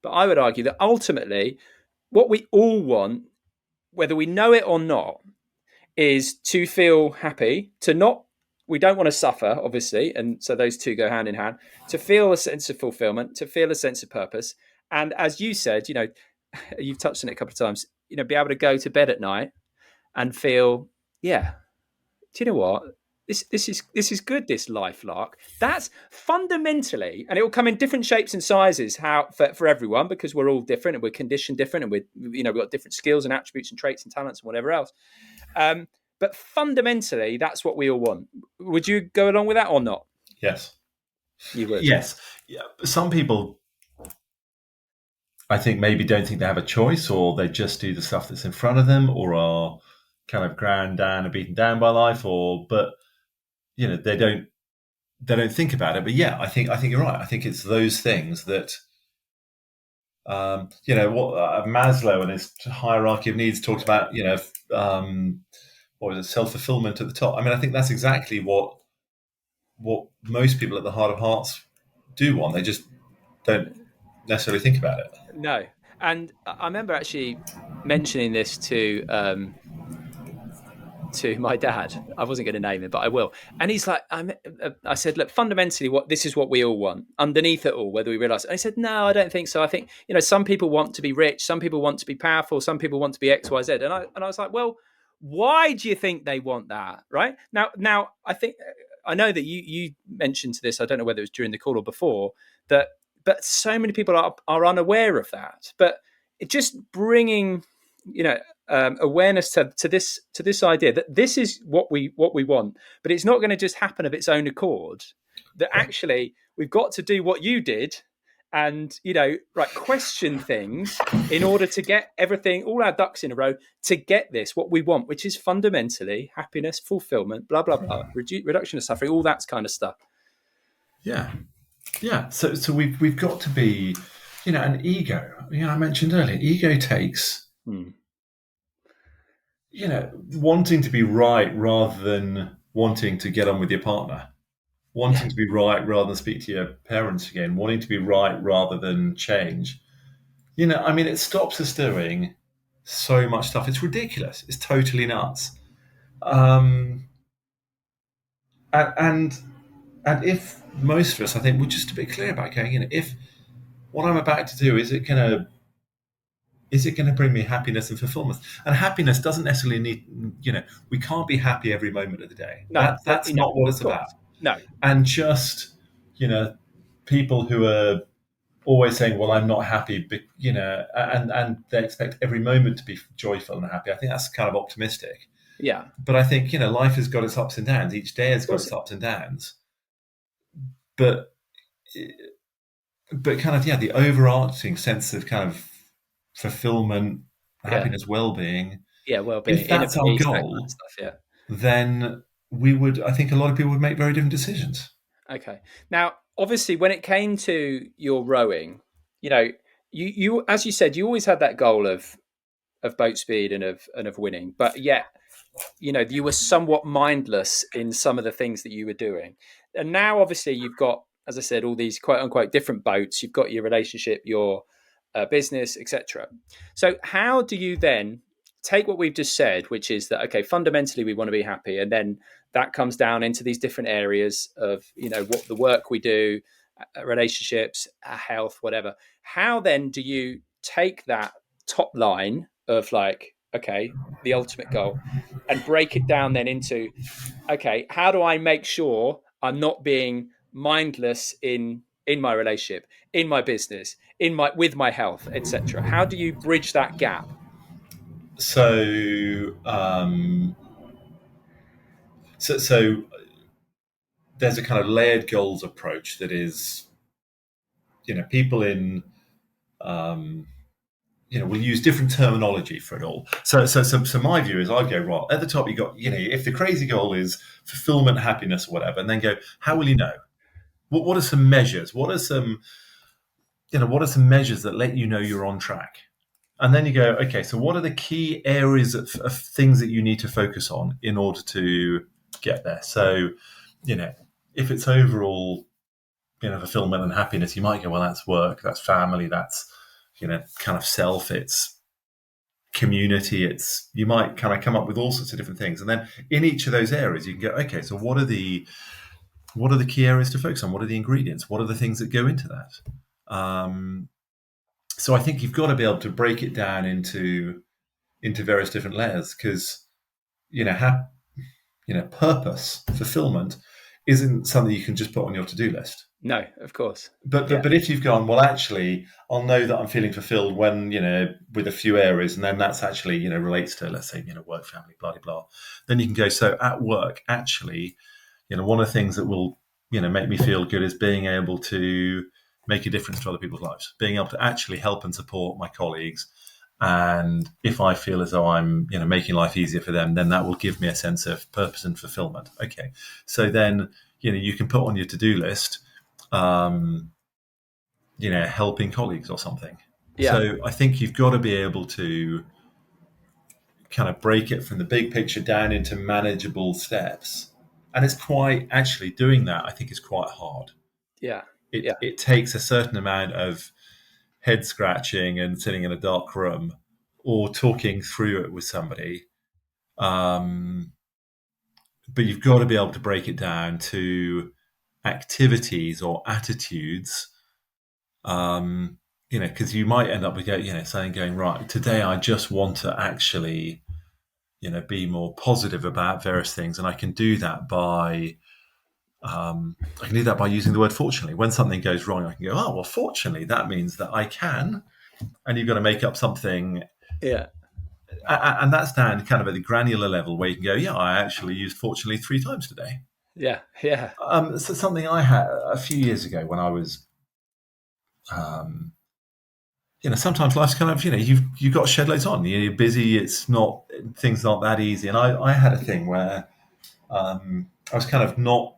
But I would argue that ultimately, what we all want, whether we know it or not, is to feel happy, to not, we don't want to suffer, obviously. And so those two go hand in hand, to feel a sense of fulfillment, to feel a sense of purpose. And as you said, you've touched on it a couple of times, be able to go to bed at night and feel, yeah, do you know what? This is good. This life, Lark. That's fundamentally, and it will come in different shapes and sizes. How for everyone, because we're all different and we're conditioned different, and we've got different skills and attributes and traits and talents and whatever else. But fundamentally, that's what we all want. Would you go along with that or not? Yes. You would. Yes. Yeah. Some people, I think, maybe don't think they have a choice, or they just do the stuff that's in front of them, or are kind of ground down and beaten down by life, but they don't think about it. But yeah, I think you're right. I think it's those things that what Maslow and his hierarchy of needs talks about. What was it, self-fulfillment at the top. I mean, I think that's exactly what most people at the heart of hearts do want. They just don't necessarily think about it. No. And I remember actually mentioning this to my dad. I wasn't going to name him, but I will. And he's like, I said, look, fundamentally, this is what we all want underneath it all, whether we realize. And he said, no, I don't think so. I think some people want to be rich, some people want to be powerful, some people want to be X, Y, Z. And I was like, well, why do you think they want that? Right now, I think I know that you mentioned to this. I don't know whether it was during the call or before that, but so many people are unaware of that. But it just bringing, awareness to this idea that this is what we want, but it's not going to just happen of its own accord. That actually we've got to do what you did, and question things in order to get everything, all our ducks in a row, to get this what we want, which is fundamentally happiness, fulfillment, blah blah blah, reduction of suffering, all that kind of stuff. Yeah, yeah. So we've got to be, an ego. I mentioned earlier, ego takes wanting to be right rather than wanting to get on with your partner, wanting to be right rather than speak to your parents again, wanting to be right rather than change. It stops us doing so much stuff. It's ridiculous. It's totally nuts. And if most of us, I think, we're just a bit clear about going, if what I'm about to do, is it going to bring me happiness and fulfillment? And happiness doesn't necessarily need, we can't be happy every moment of the day. No, That's not what it's about. No. And just, people who are always saying, well, I'm not happy, and they expect every moment to be joyful and happy. I think that's kind of optimistic. Yeah. But I think, life has got its ups and downs. Each day has got its ups and downs. But kind of, the overarching sense of kind of fulfillment, happiness, well-being. Yeah, well-being. If that's our goal, then I think a lot of people would make very different decisions. Okay. Now, obviously, when it came to your rowing, you as you said, you always had that goal of boat speed and of winning, but yet, you were somewhat mindless in some of the things that you were doing. And now, obviously, you've got, as I said, all these quote unquote different boats. You've got your relationship, your business, etc. So, how do you then take what we've just said, which is that, okay, fundamentally we want to be happy, and then that comes down into these different areas of what the work we do, relationships, health, whatever. How then do you take that top line of okay, the ultimate goal, and break it down then into, okay, how do I make sure I'm not being mindless in my relationship, in my business, with my health, etc.? How do you bridge that gap? So, so there's a kind of layered goals approach that is, people in, we'll use different terminology for it all. So my view is, I'd go, right at the top. You got, if the crazy goal is fulfillment, happiness, or whatever, and then go, how will you know? What are some measures? What are some measures that let you know you're on track? And then you go, okay, so what are the key areas of things that you need to focus on in order to get there? So, if it's overall, fulfillment and happiness, you might go, well, that's work, that's family, that's kind of self, it's community, it's, you might kind of come up with all sorts of different things. And then in each of those areas, you can go, okay, so what are the key areas to focus on? What are the ingredients? What are the things that go into that? So I think you've got to be able to break it down into various different layers, because purpose, fulfillment isn't something you can just put on your to-do list. No, of course. But Yeah. but if you've gone, well, actually, I'll know that I'm feeling fulfilled when, with a few areas, and then that's actually, relates to, let's say, work, family, blah, blah, blah. Then you can go, so at work, actually, one of the things that will, make me feel good is being able to make a difference to other people's lives, being able to actually help and support my colleagues. And if I feel as though I'm, making life easier for them, then that will give me a sense of purpose and fulfillment. Okay. So then, you can put on your to-do list, helping colleagues or something. Yeah. So I think you've got to be able to kind of break it from the big picture down into manageable steps. And it's quite, actually doing that, I think, is quite hard. Yeah. It takes a certain amount of head scratching and sitting in a dark room or talking through it with somebody. But you've got to be able to break it down to activities or attitudes, because you might end up with, saying, going, right, today I just want to actually, be more positive about various things. And I can do that by, using the word fortunately. When something goes wrong, I can go, oh, well, fortunately, that means that I can. And you've got to make up something. Yeah. And that's down kind of at the granular level where you can go, yeah, I actually used fortunately 3 times today. Yeah. Yeah. So something I had a few years ago when I was, sometimes life's kind of, you've got shed loads on. You're busy. Things not that easy. And I had a thing where I was kind of not.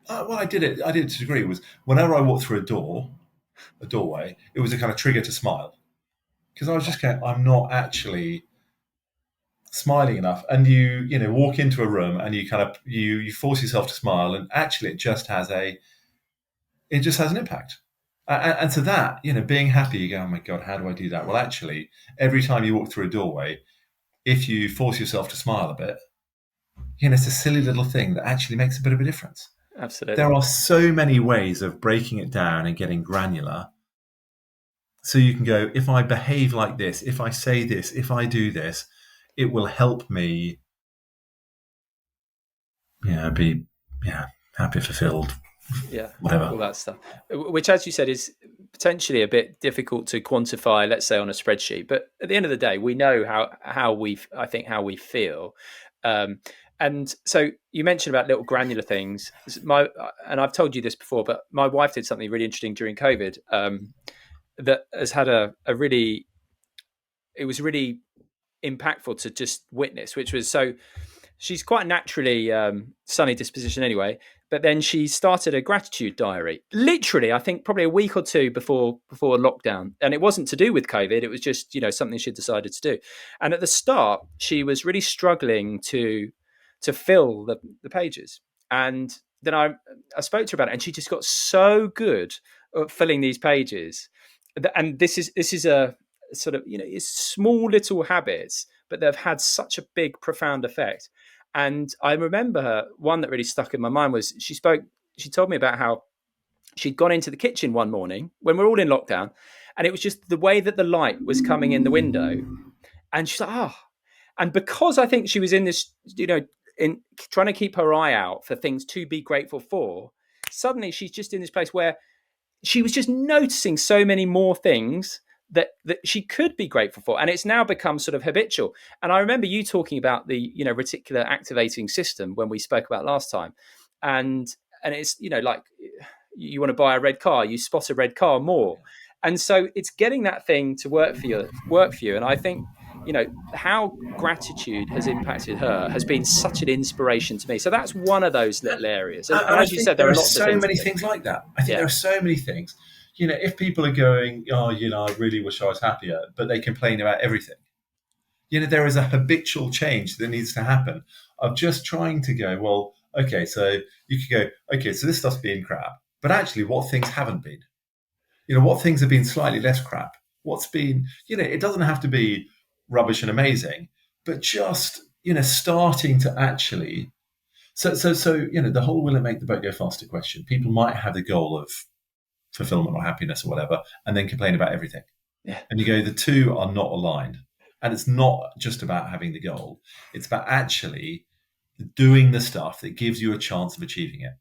Well, I did it to a degree. It was whenever I walked through a doorway, it was a kind of trigger to smile, because I was just going, I'm not actually smiling enough. And you walk into a room and you kind of you force yourself to smile, and actually it just has an impact. And to that, being happy, you go, oh my God, how do I do that? Well, actually, every time you walk through a doorway, if you force yourself to smile a bit, it's a silly little thing that actually makes a bit of a difference. Absolutely. There are so many ways of breaking it down and getting granular. So you can go, if I behave like this, if I say this, if I do this, it will help me, be, happy, fulfilled, whatever. All that stuff, which, as you said, is potentially a bit difficult to quantify, let's say, on a spreadsheet. But at the end of the day, we know how we feel. And so you mentioned about little granular things. And I've told you this before, but my wife did something really interesting during COVID that has had it was really impactful to just witness, which was, so she's quite naturally sunny disposition anyway, but then she started a gratitude diary, literally, I think probably a week or two before lockdown. And it wasn't to do with COVID. It was just, something she decided to do. And at the start, she was really struggling to fill the pages. And then I spoke to her about it, and she just got so good at filling these pages. And this is a sort of, it's small little habits, but they've had such a big, profound effect. And I remember her, one that really stuck in my mind was she told me about how she'd gone into the kitchen one morning when we're all in lockdown, and it was just the way that the light was coming in the window. And she's like, and because I think she was in this, in trying to keep her eye out for things to be grateful for, suddenly she's just in this place where she was just noticing so many more things that she could be grateful for. And it's now become sort of habitual. And I remember you talking about the, reticular activating system when we spoke about last time. And it's, like you want to buy a red car, you spot a red car more. And so it's getting that thing to work for you. And I think, how gratitude has impacted her has been such an inspiration to me. So that's one of those little areas. And as you said, there are lots of things. So many things like that. I think there are so many things. If people are going, oh, I really wish I was happier, but they complain about everything. There is a habitual change that needs to happen of just trying to go, well, okay, so you could go, okay, so this stuff's been crap, but actually what things haven't been? What things have been slightly less crap? What's been, it doesn't have to be rubbish and amazing, but just, starting to actually. So, the whole will it make the boat go faster question. People might have the goal of fulfillment or happiness or whatever, and then complain about everything. Yeah. And you go, the two are not aligned. And it's not just about having the goal. It's about actually doing the stuff that gives you a chance of achieving it.